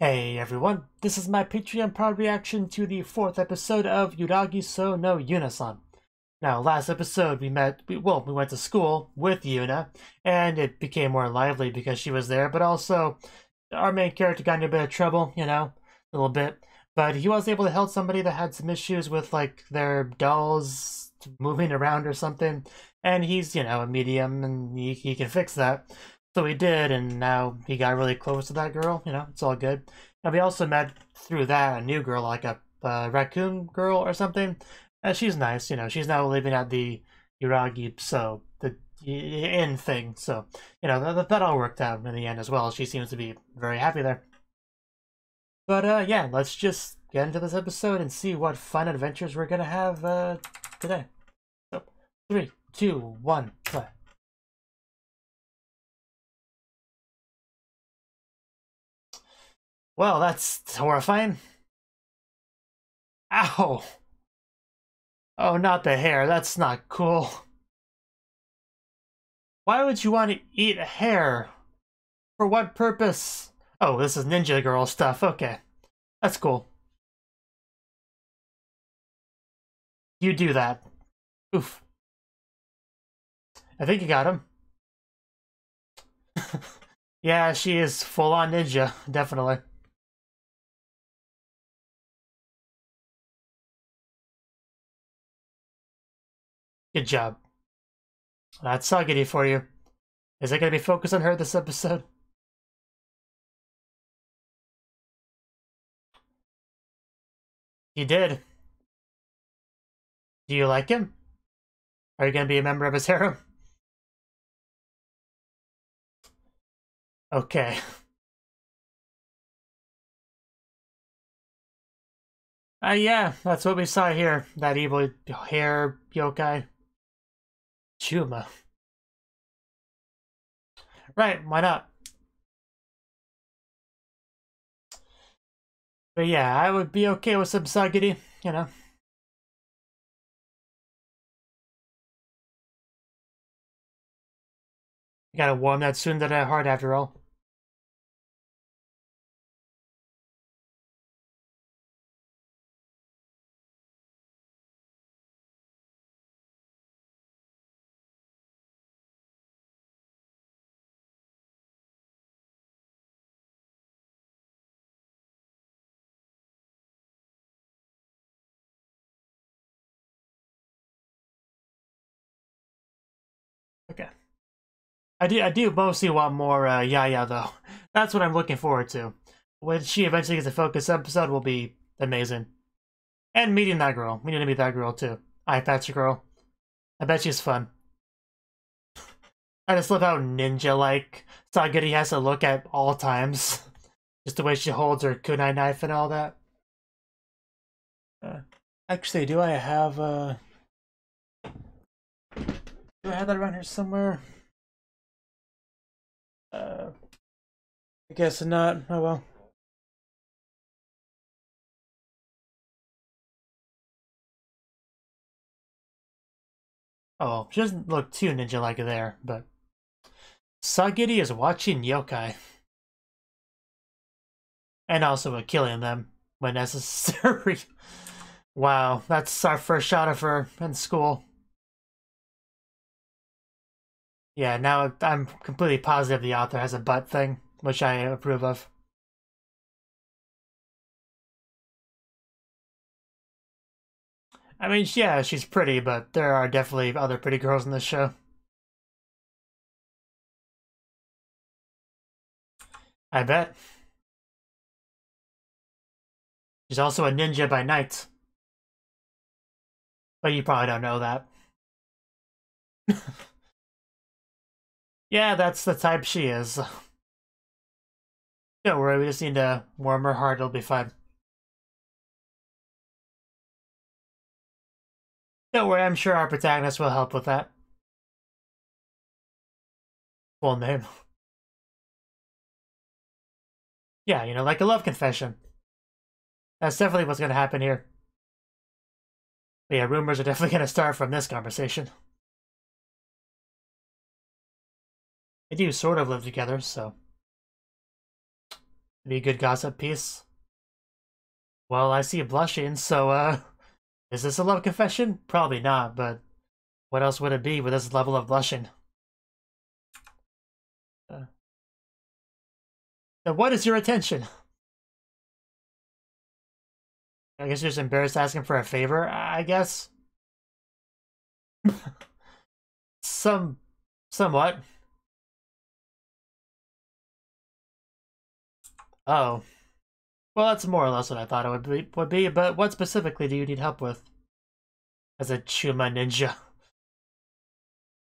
Hey everyone, this is my Patreon proud reaction to the 4th episode of Yuragi-sou no Yuuna-san. Now, last episode we went to school with Yuuna, and it became more lively because she was there, but also our main character got in a bit of trouble, a little bit. But he was able to help somebody that had some issues with, like, their dolls moving around or something, and he's, a medium, and he can fix that. So he did, and now he got really close to that girl, it's all good. And we also met through that a new girl, like a raccoon girl or something. She's nice, she's now living at the Yuragi-sou, the inn thing. So, that all worked out in the end as well. She seems to be very happy there. But yeah, let's just get into this episode and see what fun adventures we're gonna have today. So, 3, 2, 1, play. Well, that's horrifying. Ow! Oh, not the hair. That's not cool. Why would you want to eat hair? For what purpose? Oh, this is Ninja Girl stuff. Okay. That's cool. You do that. Oof. I think you got him. Yeah, she is full-on ninja. Definitely. Good job. That's Sagiri for you. Is it going to be focused on her this episode? You did. Do you like him? Are you going to be a member of his harem? Okay. Yeah, that's what we saw here. That evil hair yokai. Chuma. Right, why not? But yeah, I would be okay with some Sagiri, You gotta warm that tsundere heart after all. Okay. I do mostly want more Yaya though. That's what I'm looking forward to. When she eventually gets a focus episode will be amazing. And meeting that girl. We need to meet that girl too. Eye patch girl. I bet she's fun. I just love how ninja-like Sagiri has to look at all times. Just the way she holds her kunai knife and all that. Actually, do I have that around here somewhere? I guess not. Oh well. Oh, she doesn't look too ninja-like there, but Sagiri is watching yokai. And also killing them when necessary. Wow, that's our first shot of her in school. Yeah, now I'm completely positive the author has a butt thing, which I approve of. I mean, yeah, she's pretty, but there are definitely other pretty girls in this show. I bet. She's also a ninja by night. But you probably don't know that. Yeah, that's the type she is. Don't worry, we just need to warm her heart, it'll be fine. Don't worry, I'm sure our protagonist will help with that. Full name. Yeah, like a love confession. That's definitely what's gonna happen here. But yeah, rumors are definitely gonna start from this conversation. They do sort of live together, so. Be a good gossip piece. Well, I see you blushing, so, is this a love confession? Probably not, but what else would it be with this level of blushing? Then what is your attention? I guess you're just embarrassed asking for a favor, I guess? Somewhat. Oh. Well, that's more or less what I thought it would be, but what specifically do you need help with? As a Chuma ninja.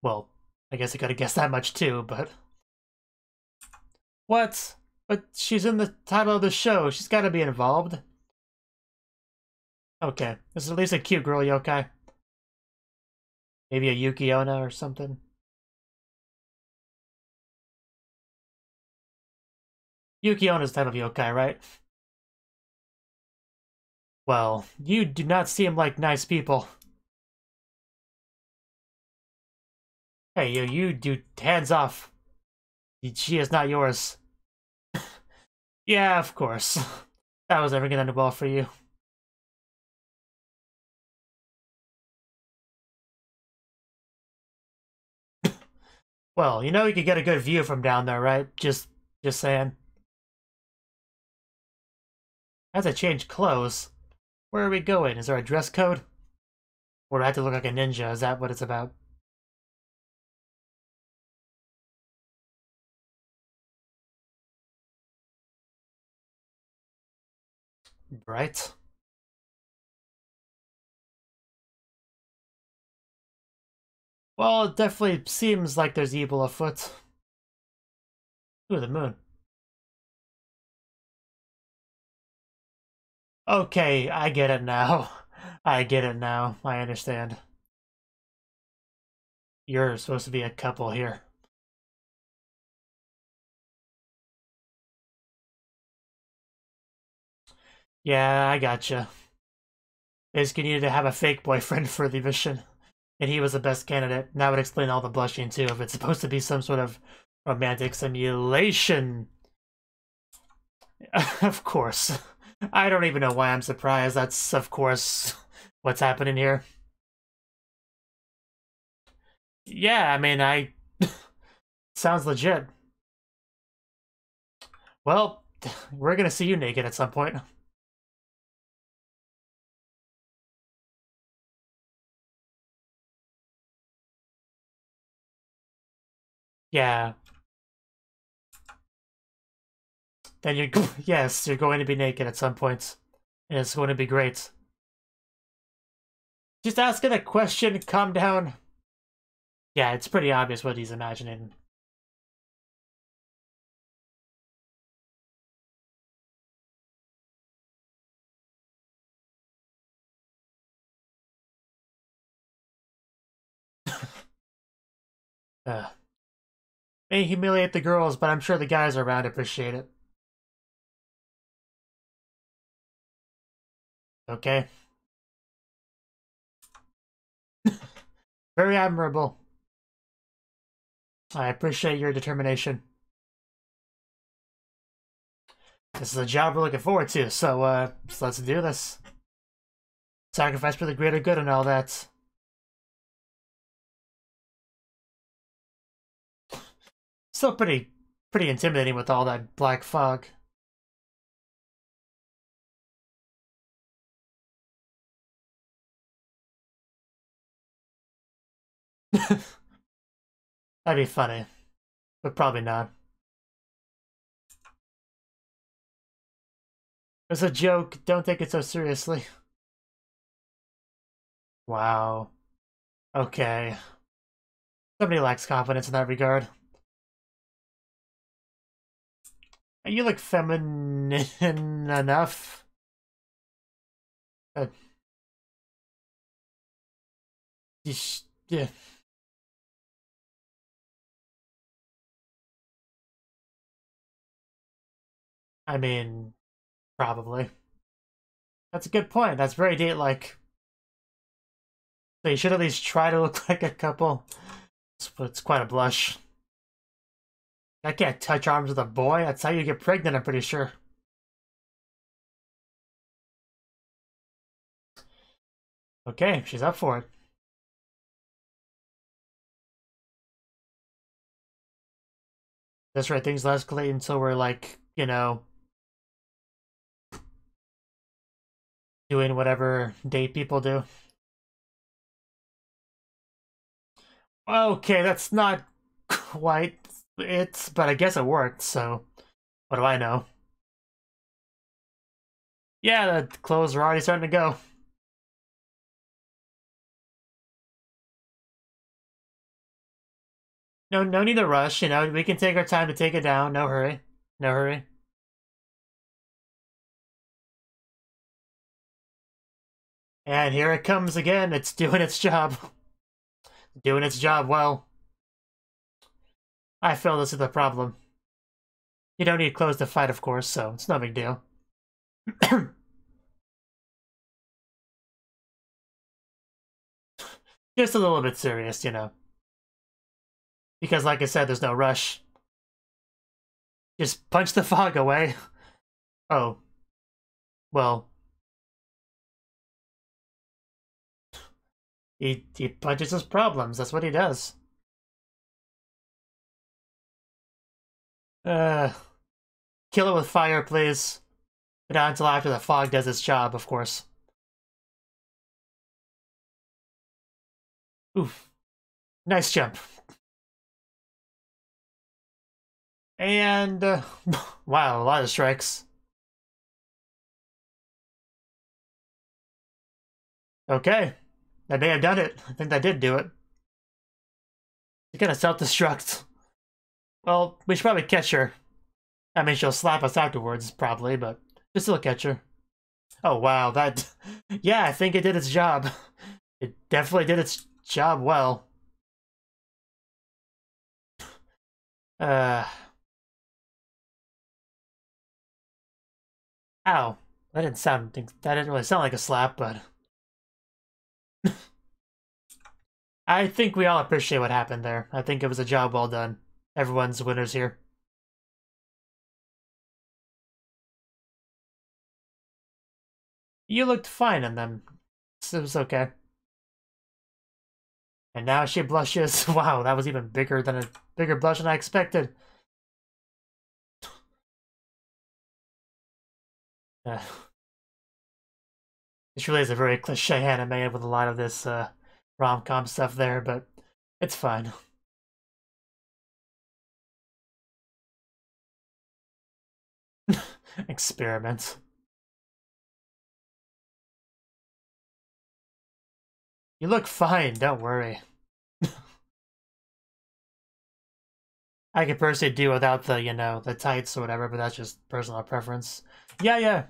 Well, I guess I could have guessed that much too, but... What? But she's in the title of the show. She's gotta be involved. Okay, this is at least a cute girl yokai. Maybe a Yuki-onna or something. Yuki-onna's type of yokai, right? Well, you do not seem like nice people. Hey, you do hands off. She is not yours. Yeah, of course. That was never gonna end well for you. Well, you know you could get a good view from down there, right? Just saying. I have to change clothes. Where are we going? Is there a dress code? Or do I have to look like a ninja? Is that what it's about? Right? Well, it definitely seems like there's evil afoot. Ooh, the moon. Okay, I get it now. I get it now. I understand. You're supposed to be a couple here. Yeah, I gotcha. Basically needed to have a fake boyfriend for the mission. And he was the best candidate. That would explain all the blushing too, if it's supposed to be some sort of romantic simulation. Of course. I don't even know why I'm surprised. That's, of course, what's happening here. Yeah, I mean, sounds legit. Well, we're gonna see you naked at some point. Yeah. Then you're, yes, you're going to be naked at some point. And it's going to be great. Just asking a question, calm down. Yeah, it's pretty obvious what he's imagining. May humiliate the girls, but I'm sure the guys around appreciate it. Okay. Very admirable. I appreciate your determination. This is a job we're looking forward to, so let's do this. Sacrifice for the greater good and all that. Still pretty intimidating with all that black fog. That'd be funny, but probably not. It's a joke, don't take it so seriously. Wow. Okay. Somebody lacks confidence in that regard. You look feminine enough. Yeah. I mean, probably. That's a good point. That's very date-like. So you should at least try to look like a couple. It's quite a blush. I can't touch arms with a boy. That's how you get pregnant, I'm pretty sure. Okay, she's up for it. That's right, things will escalate until we're like, you know, doing whatever date people do. Okay, that's not quite it, but I guess it worked, so what do I know? Yeah, the clothes are already starting to go. No need to rush, you know, we can take our time to take it down, no hurry. No hurry. And here it comes again, it's doing its job. Doing its job well. I feel this is the problem. You don't need clothes to fight, of course, so it's no big deal. Just a little bit serious, you know. Because like I said, there's no rush. Just punch the fog away. Oh. Well. He punches his problems, that's what he does. Kill it with fire, please. But not until after the fog does its job, of course. Oof. Nice jump. And, wow, a lot of strikes. Okay. That may have done it. I think that did do it. She's gonna self-destruct. Well, we should probably catch her. I mean, she'll slap us afterwards, probably, but just still catch her. Oh, wow, that... Yeah, I think it did its job. It definitely did its job well. Ow. That didn't really sound like a slap, but... I think we all appreciate what happened there. I think it was a job well done. Everyone's winners here. You looked fine in them. So it was okay. And now she blushes. Wow, that was even bigger than a bigger blush than I expected. This really is a very cliche anime with a lot of this rom-com stuff there, but it's fine. Experiment. You look fine, don't worry. I could personally do without the, you know, the tights or whatever, but that's just personal preference. Yeah.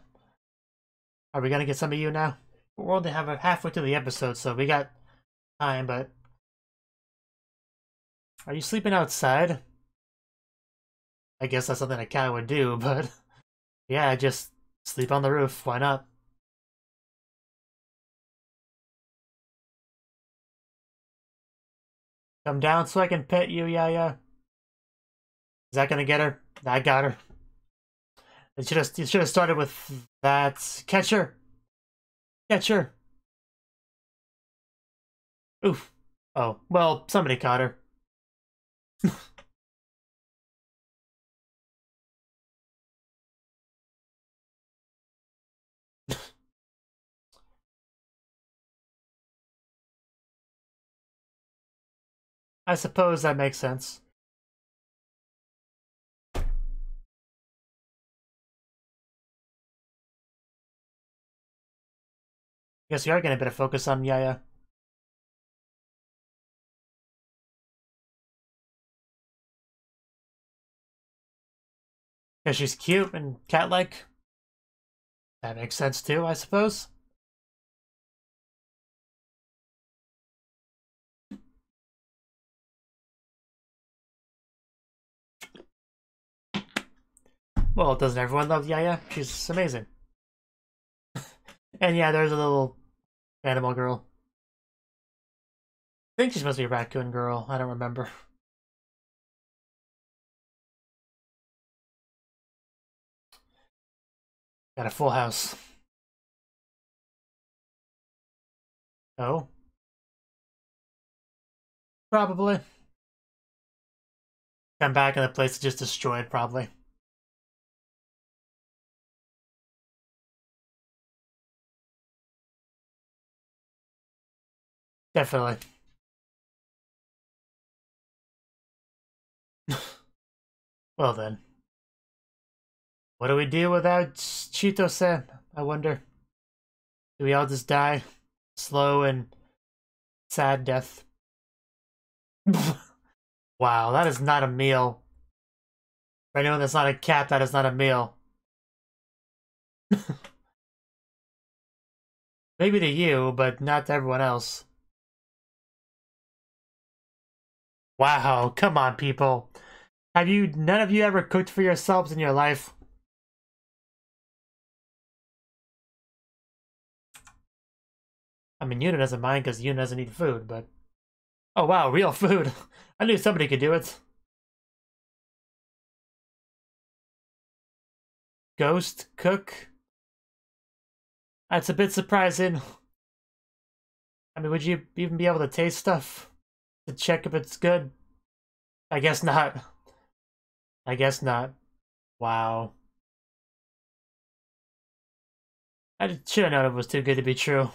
Are we gonna get some of you now? We're only halfway through the episode, so we got time, but... Are you sleeping outside? I guess that's something a cat would do, but... Yeah, just sleep on the roof, why not? Come down so I can pet you, yeah. Is that gonna get her? I got her. You should have started with that. Catch her! Catch her! Oof. Oh, well, somebody caught her. I suppose that makes sense. Guess we are getting a bit of focus on Yaya. Because she's cute and cat-like. That makes sense too, I suppose. Well, doesn't everyone love Yaya? She's amazing. And yeah, there's a little animal girl. I think she's supposed to be a raccoon girl. I don't remember. Got a full house. Oh? Probably. Come back and the place is just destroyed, probably. Definitely. Well then. What do we do without Chito-san? I wonder. Do we all just die? Slow and sad death. Wow, that is not a meal. For anyone that's not a cat, that is not a meal. Maybe to you, but not to everyone else. Wow, come on, people. None of you ever cooked for yourselves in your life? I mean, Yuuna doesn't mind because Yuuna doesn't eat food, but... Oh wow, real food. I knew somebody could do it. Ghost cook? That's a bit surprising. I mean, would you even be able to taste stuff? To check if it's good? I guess not. I guess not. Wow. I should have known it was too good to be true.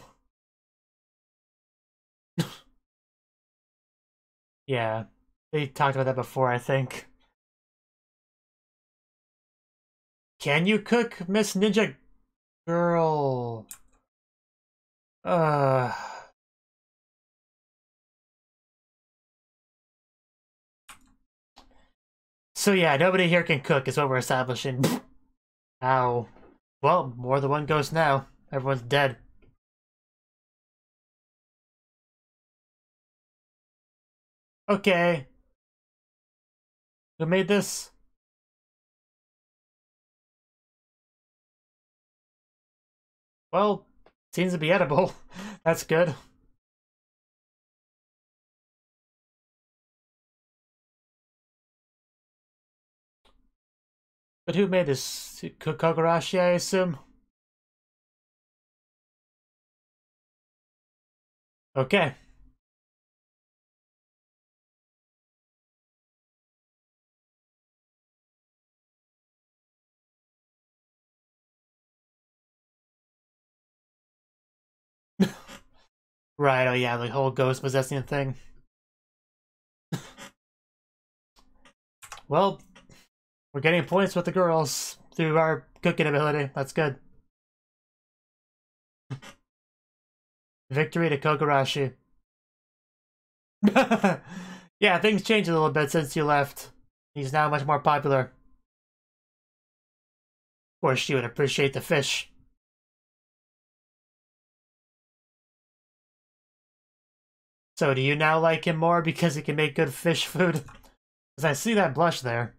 Yeah. They talked about that before, I think. Can you cook, Miss Ninja Girl? So yeah, nobody here can cook is what we're establishing. Ow. Well, more than one ghost now. Everyone's dead. Okay. Who made this? Well, seems to be edible. That's good. But who made this? Kogarashi, I assume? Okay. Right, oh yeah, the whole ghost possessing thing. Well, we're getting points with the girls through our cooking ability. That's good. Victory to Kogarashi. Yeah, things changed a little bit since you left. He's now much more popular. Of course, she would appreciate the fish. So do you now like him more because he can make good fish food? Because I see that blush there.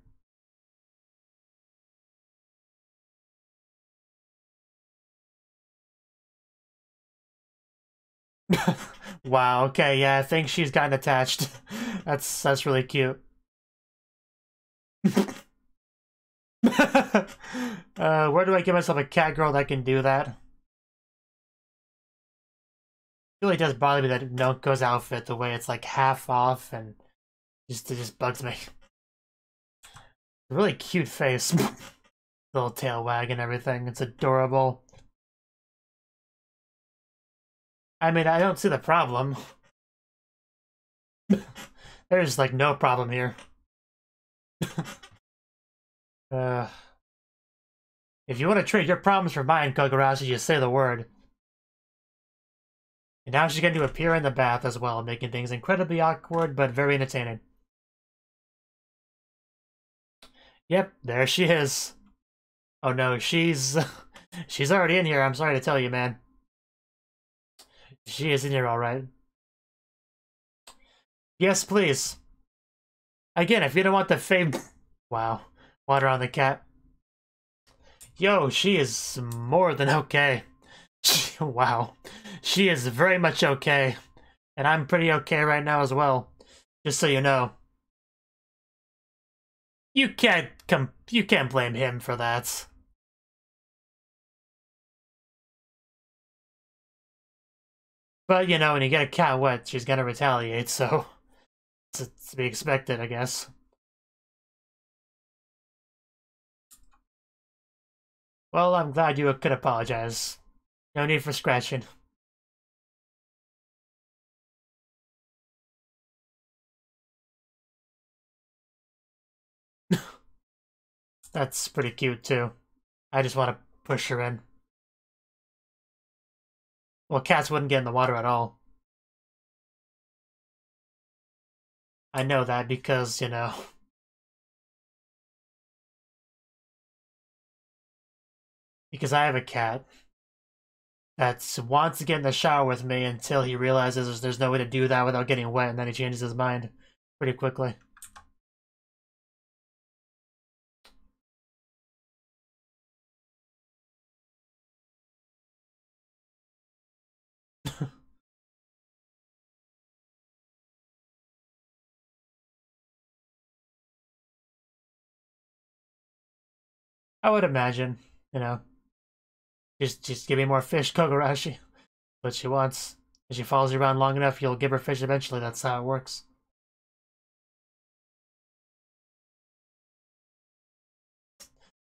Wow, okay, yeah, I think she's gotten attached. That's really cute. Where do I give myself a cat girl that can do that? It really does bother me that Noko's outfit, the way it's like half off, and it just bugs me. Really cute face. Little tail wag and everything. It's adorable. I mean, I don't see the problem. There's like no problem here. If you want to trade your problems for mine, Kogarashi, just say the word. And now she's going to appear in the bath as well, making things incredibly awkward, but very entertaining. Yep, there she is. Oh no, she's already in here, I'm sorry to tell you, man. She is in here alright. Yes, please. Again, if you don't want the fame... Wow. Water on the cat. Yo, she is more than okay. Wow. She is very much okay. And I'm pretty okay right now as well. Just so you know. You can't blame him for that. But, you know, when you get a cat wet, she's gonna retaliate, so it's to be expected, I guess. Well, I'm glad you could apologize. No need for scratching. That's pretty cute, too. I just want to push her in. Well, cats wouldn't get in the water at all. I know that because, you know... Because I have a cat that wants to get in the shower with me until he realizes there's no way to do that without getting wet, and then he changes his mind pretty quickly. I would imagine, you know. Just give me more fish, Kogarashi. What she wants. If she follows you around long enough, you'll give her fish eventually. That's how it works.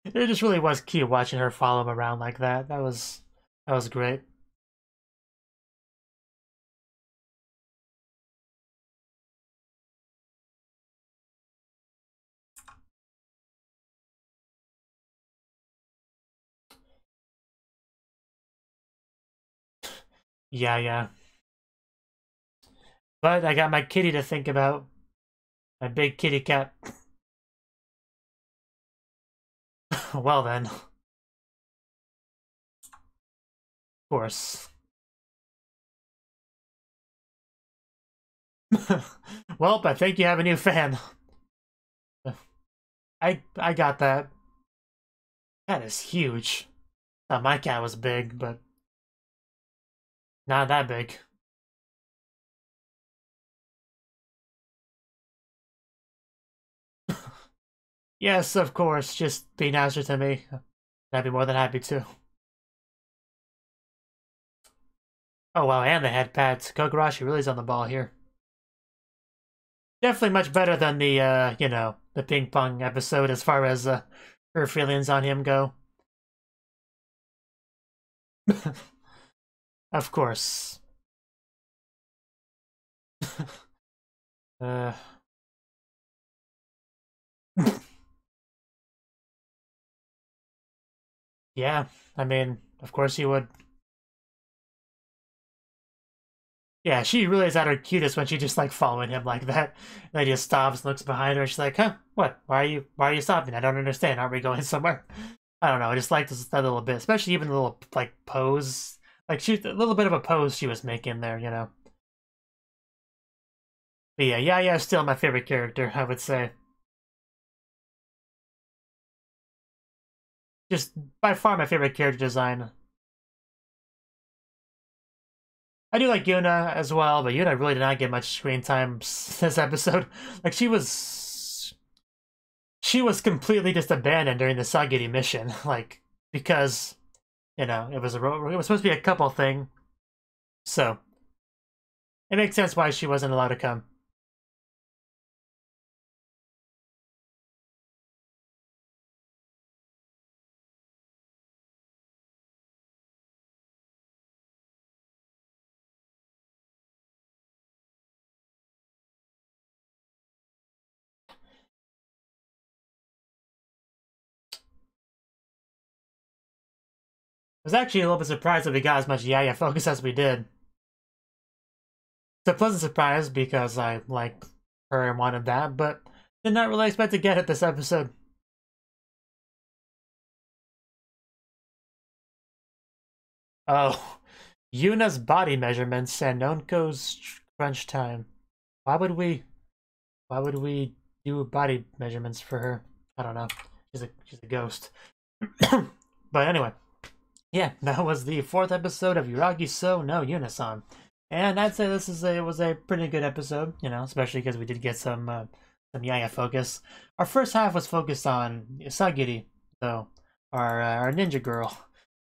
It just really was cute watching her follow him around like that. That was great. Yeah. But I got my kitty to think about. My big kitty cat. Well then. Of course. Well, I think you have a new fan. I got that. That is huge. Thought my cat was big, but not that big. Yes, of course. Just be nicer to me. I'd be more than happy to. Oh wow, and the head pats. Kogarashi really is on the ball here. Definitely much better than the, you know, the ping pong episode as far as her feelings on him go. Of course. uh... Yeah, I mean, of course he would. Yeah, she really is at her cutest when she just like following him like that. And he just stops, looks behind her, and she's like, "Huh? What? Why are you stopping? I don't understand. Aren't we going somewhere?" I don't know. I just like this that little bit, especially even the little like pose, like she a little bit of a pose she was making there, you know. But yeah, is still my favorite character, I would say. Just by far my favorite character design. I do like Yuna as well, but Yuna really did not get much screen time this episode. Like she was completely just abandoned during the Sagiri mission, like because you know it was supposed to be a couple thing, so it makes sense why she wasn't allowed to come. I was actually a little bit surprised that we got as much Yaya focus as we did. It's a pleasant surprise because I like her and wanted that, but did not really expect to get it this episode. Oh, Yuna's body measurements and Nonko's crunch time. Why would we? Why would we do body measurements for her? I don't know. She's a ghost. But anyway, yeah, that was the 4th episode of Yuragi-sou no Yuuna-san. And I'd say was a pretty good episode, you know, especially because we did get some Yaya focus. Our first half was focused on Sagiri, though, our ninja girl.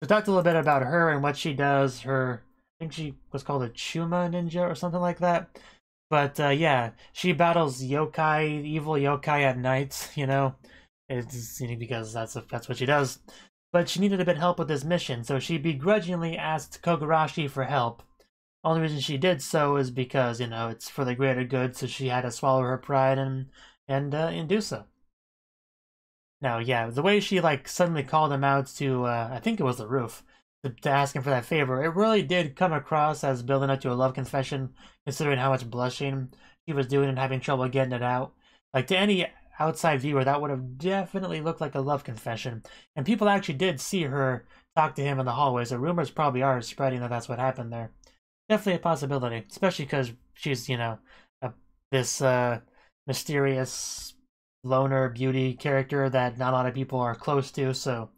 We talked a little bit about her and what she does. I think she was called a Chuma ninja or something like that. But yeah, she battles yokai, evil yokai at night, you know. It's because that's what she does. But she needed a bit of help with this mission, so she begrudgingly asked Kogarashi for help. Only reason she did so is because, you know, it's for the greater good, so she had to swallow her pride and do so. Now, yeah, the way she like suddenly called him out to, I think it was the roof, to ask him for that favor, it really did come across as building up to a love confession, considering how much blushing she was doing and having trouble getting it out. Like, to any outside viewer, that would have definitely looked like a love confession. And people actually did see her talk to him in the hallway, so rumors probably are spreading that that's what happened there. Definitely a possibility, especially because she's, you know, this mysterious loner beauty character that not a lot of people are close to, so,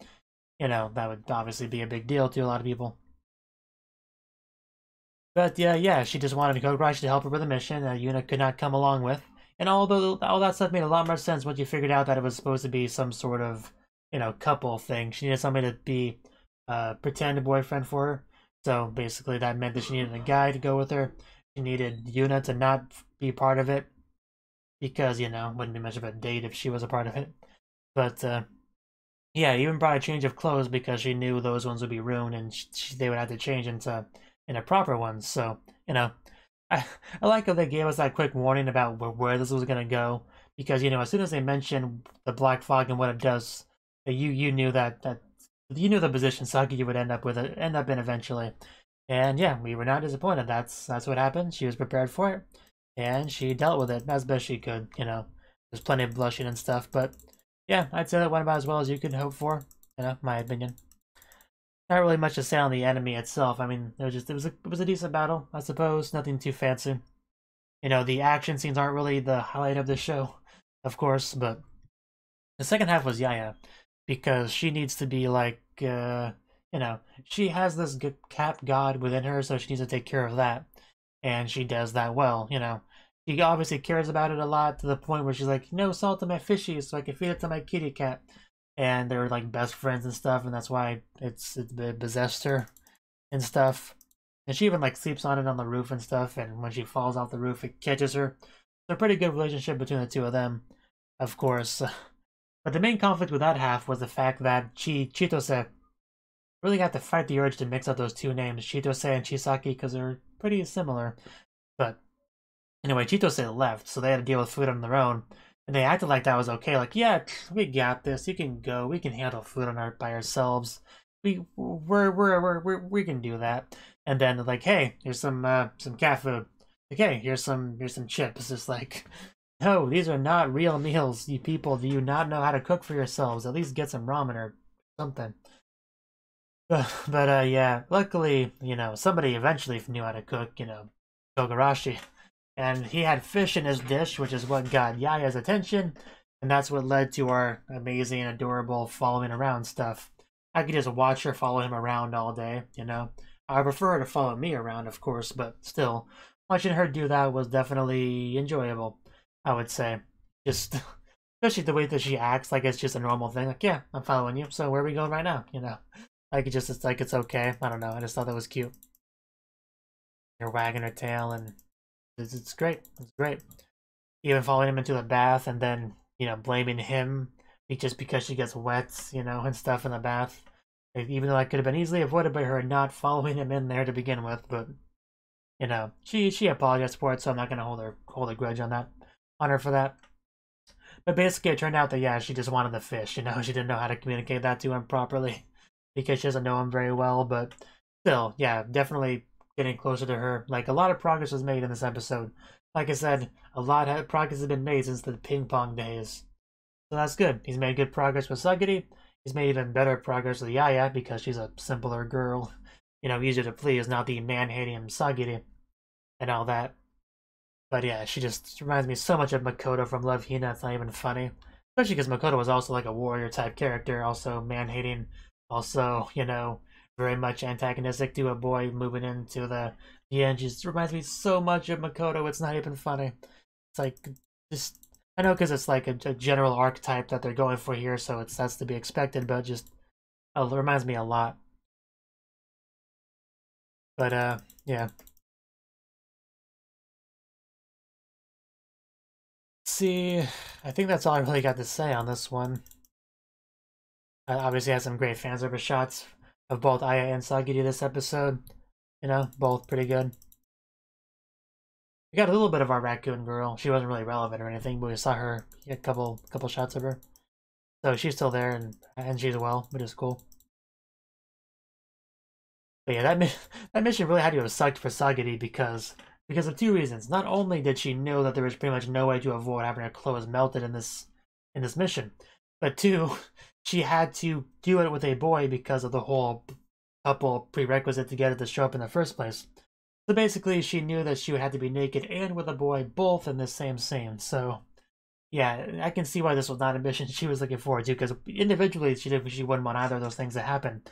you know, that would obviously be a big deal to a lot of people. But yeah, she just wanted Kogarashi to help her with a mission that Yuuna could not come along with. And although all that stuff made a lot more sense once you figured out that it was supposed to be some sort of, you know, couple thing. She needed somebody to be pretend boyfriend for her. So basically that meant that she needed a guy to go with her. She needed Yuuna to not be part of it. Because, you know, wouldn't be much of a date if she was a part of it. But, yeah, even brought a change of clothes because she knew those ones would be ruined and they would have to change into proper ones. So, you know, I like how they gave us that quick warning about where this was going to go. Because, you know, as soon as they mentioned the black fog and what it does, you knew that you knew the position Saki would end up in eventually. And yeah, we were not disappointed. That's what happened. She was prepared for it. And she dealt with it as best she could, you know. There's plenty of blushing and stuff, but yeah, I'd say that went about as well as you could hope for, you know, my opinion. Not really much to say on the enemy itself. I mean, it was a decent battle, I suppose. Nothing too fancy. You know, the action scenes aren't really the highlight of the show, of course, but the second half was Yaya, because she needs to be like, you know, she has this cap god within her, so she needs to take care of that. And she does that well, you know. She obviously cares about it a lot to the point where she's like, no salt in my fishies so I can feed it to my kitty cat. And they're like best friends and stuff, and that's why it possessed her and stuff. And she even like sleeps on it on the roof and stuff, and when she falls off the roof, it catches her. So a pretty good relationship between the two of them, of course. But the main conflict with that half was the fact that Chitose really got to fight the urge to mix up those two names, Chitose and Chisaki, because they're pretty similar. But anyway, Chitose left, so they had to deal with food on their own. And they acted like that was okay. Like, yeah, we got this. You can go. We can handle food by ourselves. We can do that. And then they're like, hey, here's some cat food. Like, hey, here's some chips. It's just like, no, these are not real meals. You people, do you not know how to cook for yourselves? At least get some ramen or something. But yeah, luckily, you know, somebody eventually knew how to cook, you know, Kogarashi. And he had fish in his dish, which is what got Yaya's attention, and that's what led to our amazing, adorable following around stuff. I could just watch her follow him around all day, you know. I prefer her to follow me around, of course, but still, watching her do that was definitely enjoyable, I would say. Just, especially the way that she acts like it's just a normal thing. Like, yeah, I'm following you, so where are we going right now, you know? Like, it's like it's okay. I don't know, I just thought that was cute. You're wagging her tail, and it's great. It's great. Even following him into the bath and then, you know, blaming him just because she gets wet, you know, and stuff in the bath. Even though that could have been easily avoided by her not following him in there to begin with, but you know, she apologized for it, so I'm not gonna hold a grudge on her for that. But basically, it turned out that yeah, she just wanted the fish. You know, she didn't know how to communicate that to him properly because she doesn't know him very well. But still, yeah, definitely getting closer to her. Like, a lot of progress was made in this episode. Like I said, a lot of progress has been made since the ping pong days. So that's good. He's made good progress with Sagiri. He's made even better progress with Yaya because she's a simpler girl. You know, easier to please, not the man-hating Sagiri and all that. But yeah, she just reminds me so much of Makoto from Love Hina, it's not even funny. Especially because Makoto was also like a warrior type character, also man-hating, also, you know, very much antagonistic to a boy moving into the end. Just reminds me so much of Makoto, it's not even funny. It's like, just, I know because it's like a general archetype that they're going for here, so that's to be expected, but just, it reminds me a lot. But Yeah. See, I think that's all I really got to say on this one. I obviously had some great fan service shots of both Aya and Sagiri this episode. You know, both pretty good. We got a little bit of our raccoon girl. She wasn't really relevant or anything, but we saw her, a couple shots of her. So she's still there, and she's well, which is cool. But yeah, that mission really had to have sucked for Sagiri because of two reasons. Not only did she know that there was pretty much no way to avoid having her clothes melted in this mission, but two, she had to do it with a boy because of the whole couple prerequisite to get it to show up in the first place. So basically, she knew that she would have to be naked and with a boy both in the same scene. So yeah, I can see why this was not a mission she was looking forward to, because individually she wouldn't want either of those things to happen.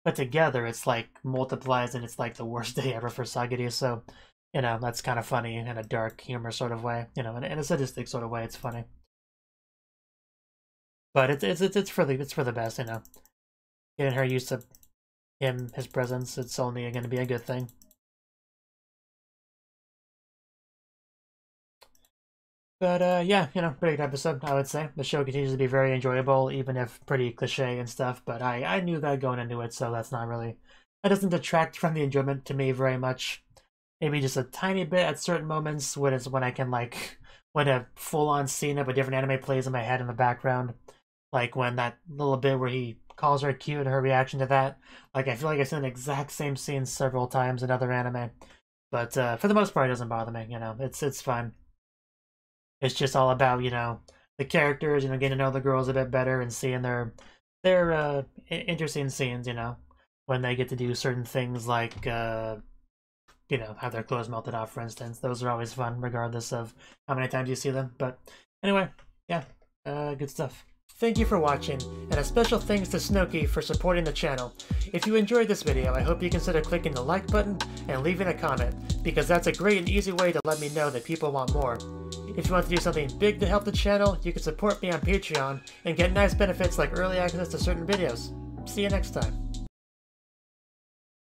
But together, it's like multiplies, and it's like the worst day ever for Sagiri. So, you know, that's kind of funny in a dark humor sort of way. You know, in a sadistic sort of way, it's funny. But it's for the best, you know. Getting her used to his presence, it's only going to be a good thing. But yeah, you know, pretty good episode, I would say. The show continues to be very enjoyable, even if pretty cliche and stuff, but I knew that going into it, so that doesn't detract from the enjoyment to me very much. Maybe just a tiny bit at certain moments when I can, like, when a full-on scene of a different anime plays in my head in the background. Like when that little bit where he calls her cute and her reaction to that. Like, I feel like I've seen the exact same scene several times in other anime. But for the most part, it doesn't bother me, you know, it's fine. It's just all about, you know, the characters, you know, getting to know the girls a bit better and seeing their interesting scenes, you know, when they get to do certain things like, you know, have their clothes melted off, for instance. Those are always fun, regardless of how many times you see them. But anyway, yeah, good stuff. Thank you for watching, and a special thanks to Cnouki for supporting the channel. If you enjoyed this video, I hope you consider clicking the like button and leaving a comment, because that's a great and easy way to let me know that people want more. If you want to do something big to help the channel, you can support me on Patreon and get nice benefits like early access to certain videos. See you next time.